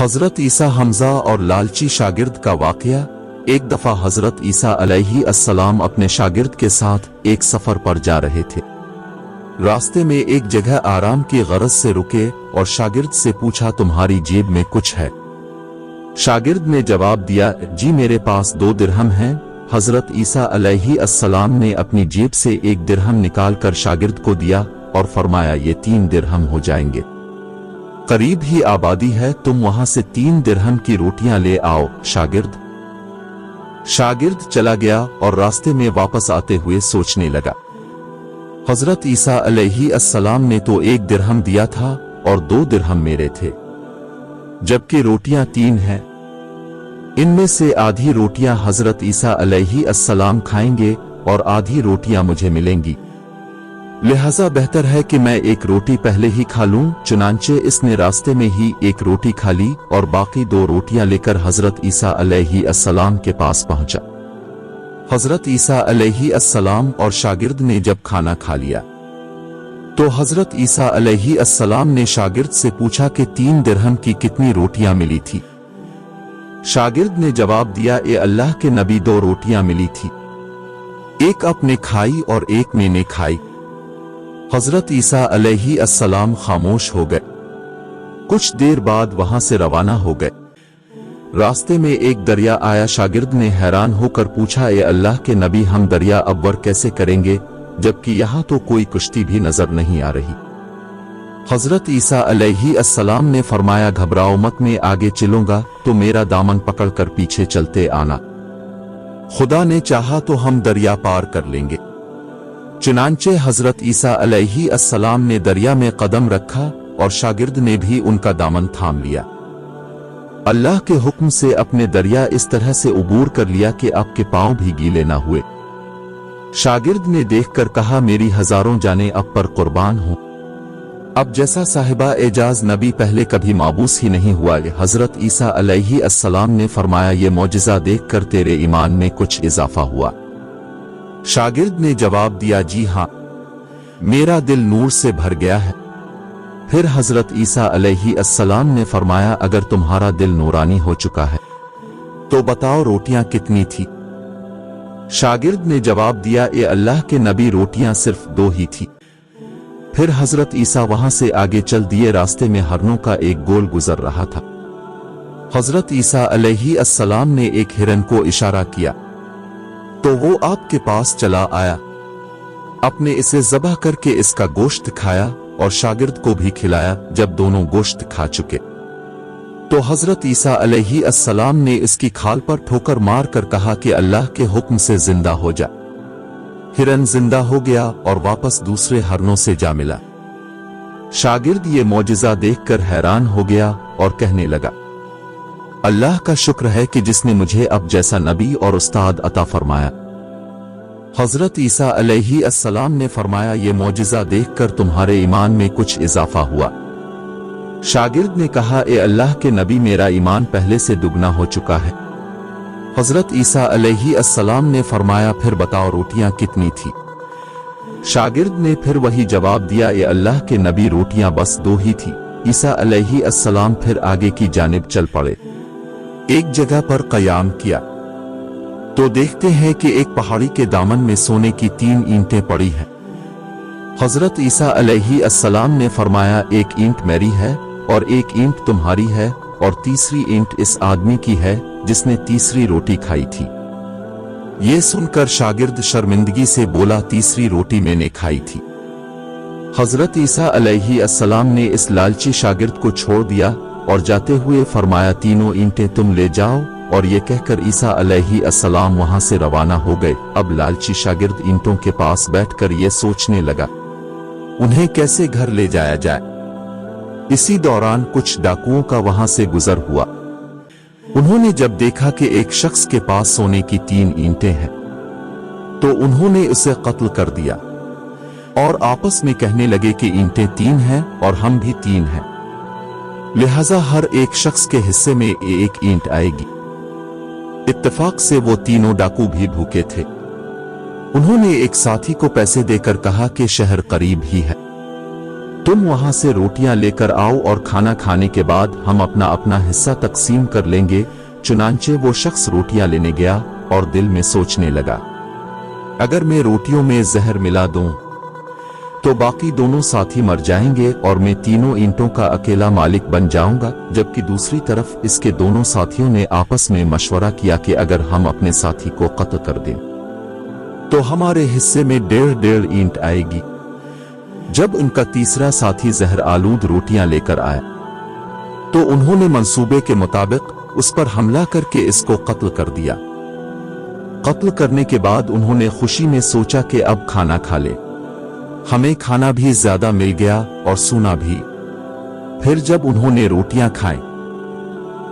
हजरत ईसा हमजा और लालची शागिर्द का वाकया। एक दफा हजरत ईसा अलैहि अस्सलाम अपने शागिर्द के साथ एक सफर पर जा रहे थे। रास्ते में एक जगह आराम की गरज से रुके और शागिर्द से पूछा, तुम्हारी जेब में कुछ है? शागिर्द ने जवाब दिया, जी मेरे पास 2 दिरहम हैं। हजरत ईसा अलैहि अस्सलाम ने अपनी जेब से 1 दिरहम निकालकर शागिर्द को दिया और फरमाया, ये 3 दिरहम हो जाएंगे। करीब ही आबादी है, तुम वहां से 3 दिरहम की रोटियां ले आओ। शागिर्द चला गया और रास्ते में वापस आते हुए सोचने लगा, हजरत ईसा अलैहि अस्सलाम ने तो 1 दिरहम दिया था और 2 दिरहम मेरे थे, जबकि रोटियां 3 हैं। इनमें से आधी रोटियां हजरत ईसा अलैहि अस्सलाम खाएंगे और आधी रोटियां मुझे मिलेंगी, लिहाजा बेहतर है कि मैं 1 रोटी पहले ही खा लूं। चुनांचे इसने रास्ते में ही 1 रोटी खा ली और बाकी 2 रोटियां लेकर हजरत ईसा अलैहि अस्सलाम के पास पहुंचा। हजरत ईसा अलैहि अस्सलाम और शागिर्द ने जब खाना खा लिया तो हजरत ईसा अलैहि अस्सलाम ने शागिर्द से पूछा कि 3 दिरहम की कितनी रोटियां मिली थी? शागिर्द ने जवाब दिया, ए अल्लाह के नबी 2 रोटियां मिली थी, 1 आपने खाई और 1 मैंने खाई। हजरत ईसा अलैहि अस्सलाम खामोश हो गए। कुछ देर बाद वहां से रवाना हो गए। रास्ते में एक दरिया आया। शागिर्द ने हैरान होकर पूछा, ए अल्लाह के नबी, हम दरिया अब्वर कैसे करेंगे, जबकि यहां तो कोई कुश्ती भी नजर नहीं आ रही। हजरत ईसा अलैहि अस्सलाम ने फरमाया, घबराओ मत, मैं आगे चलूंगा तो मेरा दामन पकड़कर पीछे चलते आना, खुदा ने चाहा तो हम दरिया पार कर लेंगे। चुनांचे हजरत ईसा अलैहि अस्सलाम ने दरिया में कदम रखा और शागिर्द ने भी उनका दामन थाम लिया। अल्लाह के हुक्म से अपने दरिया इस तरह से उबूर कर लिया कि आपके पांव भी गीले ना हुए। शागिर्द ने देखकर कहा, मेरी हजारों जानें अब पर कुर्बान हो। अब जैसा साहिबा एजाज नबी पहले कभी माबूस ही नहीं हुआ। हजरत ईसा अलैहि अस्सलाम ने फरमाया, ये मौजिज़ा देखकर तेरे ईमान में कुछ इजाफा हुआ? शागिर्द ने जवाब दिया, जी हां, मेरा दिल नूर से भर गया है। फिर हजरत ईसा अलैहि अस्सलाम ने फरमाया, अगर तुम्हारा दिल नूरानी हो चुका है तो बताओ रोटियां कितनी थी? शागिर्द ने जवाब दिया, ए अल्लाह के नबी, रोटियां सिर्फ 2 ही थी। फिर हजरत ईसा वहां से आगे चल दिए। रास्ते में हरनों का एक गोल गुजर रहा था। हजरत ईसा अलैहि अस्सलाम ने एक हिरन को इशारा किया तो वो आपके पास चला आया। आपने इसे ज़बह करके इसका गोश्त खाया और शागिर्द को भी खिलाया। जब दोनों गोश्त खा चुके तो हजरत ईसा अलैहि अस्सलाम ने इसकी खाल पर ठोकर मार कर कहा कि अल्लाह के हुक्म से जिंदा हो जा। हिरन जिंदा हो गया और वापस दूसरे हरनों से जा मिला। शागिर्द ये मौजिज़ा देखकर हैरान हो गया और कहने लगा, अल्लाह का शुक्र है कि जिसने मुझे अब जैसा नबी और उस्ताद अता फरमाया। हजरत ईसा अलैहि अस्सलाम ने फरमाया, ये मौजिज़ा देखकर तुम्हारे ईमान में कुछ इजाफा हुआ। शागिर्द ने कहा, ए अल्लाह के नबी, मेरा ईमान पहले से दुगना हो चुका है। हजरत ईसा अलैहि अस्सलाम ने फरमाया, फिर बताओ रोटियां कितनी थी? शागिर्द ने फिर वही जवाब दिया, ए अल्लाह के नबी, रोटियां बस 2 ही थी। ईसा अलैहि अस्सलाम फिर आगे की जानिब चल पड़े। एक जगह पर कयाम किया तो देखते हैं कि एक पहाड़ी के दामन में सोने की 3 ईंटें पड़ी हैं। हजरत ईसा अलैहि अस्सलाम ने फरमाया, 1 ईंट मेरी है और 1 ईंट तुम्हारी है और तीसरी ईंट इस आदमी की है जिसने तीसरी रोटी खाई थी। ये सुनकर शागिर्द शर्मिंदगी से बोला, तीसरी रोटी मैंने खाई थी। हजरत ईसा अलैहि अस्सलाम ने इस लालची शागिर्द को छोड़ दिया और जाते हुए फरमाया, 3 ईंटें तुम ले जाओ। और ये कहकर ईसा अलैहि अस्सलाम वहां से रवाना हो गए। अब लालची शागिर्द ईंटों के पास बैठकर ये सोचने लगा, उन्हें कैसे घर ले जाया जाए। इसी दौरान कुछ डाकुओं का वहां से गुजर हुआ। उन्होंने जब देखा कि एक शख्स के पास सोने की 3 ईंटें हैं तो उन्होंने उसे कत्ल कर दिया और आपस में कहने लगे कि ईंटें 3 हैं और हम भी 3 हैं, लिहाजा हर एक शख्स के हिस्से में 1 ईंट आएगी। इत्तेफाक से वो तीनों डाकू भी भूखे थे। उन्होंने एक साथी को पैसे देकर कहा कि शहर करीब ही है, तुम वहां से रोटियां लेकर आओ और खाना खाने के बाद हम अपना अपना हिस्सा तकसीम कर लेंगे। चुनांचे वो शख्स रोटियां लेने गया और दिल में सोचने लगा, अगर मैं रोटियों में जहर मिला दूं तो बाकी दोनों साथी मर जाएंगे और मैं तीनों ईंटों का अकेला मालिक बन जाऊंगा। जबकि दूसरी तरफ इसके दोनों साथियों ने आपस में मशवरा किया कि अगर हम अपने साथी को कत्ल कर दें तो हमारे हिस्से में 1.5 ईंट आएगी। जब उनका तीसरा साथी जहर आलूद रोटियां लेकर आया तो उन्होंने मंसूबे के मुताबिक उस पर हमला करके इसको कत्ल कर दिया। कत्ल करने के बाद उन्होंने खुशी में सोचा कि अब खाना खा ले, हमें खाना भी ज्यादा मिल गया और सोना भी। फिर जब उन्होंने रोटियां खाई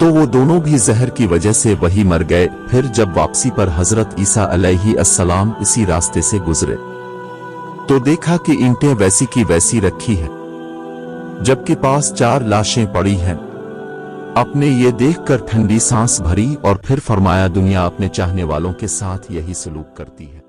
तो वो दोनों भी जहर की वजह से वही मर गए। फिर जब वापसी पर हजरत ईसा अलैहिस्सलाम इसी रास्ते से गुजरे तो देखा कि ईंटें वैसी की वैसी रखी है, जबकि पास 4 लाशें पड़ी हैं। अपने ये देखकर ठंडी सांस भरी और फिर फरमाया, दुनिया अपने चाहने वालों के साथ यही सलूक करती है।